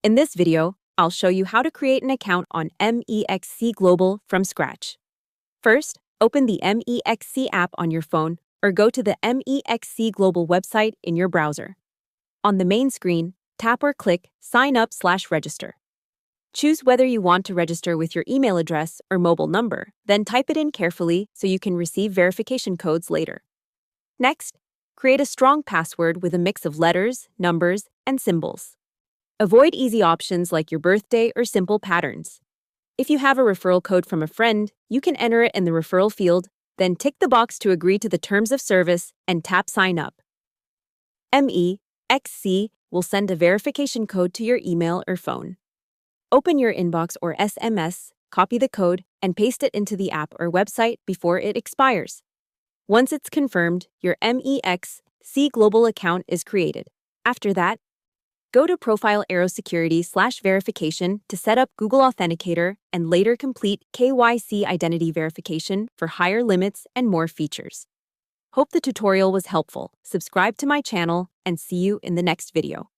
In this video, I'll show you how to create an account on MEXC Global from scratch. First, open the MEXC app on your phone or go to the MEXC Global website in your browser. On the main screen, tap or click Sign Up/Register. Choose whether you want to register with your email address or mobile number, then type it in carefully so you can receive verification codes later. Next, create a strong password with a mix of letters, numbers, and symbols. Avoid easy options like your birthday or simple patterns. If you have a referral code from a friend, you can enter it in the referral field, then tick the box to agree to the terms of service and tap Sign Up. MEXC will send a verification code to your email or phone. Open your inbox or SMS, copy the code, and paste it into the app or website before it expires. Once it's confirmed, your MEXC Global account is created. After that, go to Profile Arrow Security/Verification to set up Google Authenticator and later complete KYC identity verification for higher limits and more features. Hope the tutorial was helpful. Subscribe to my channel and see you in the next video.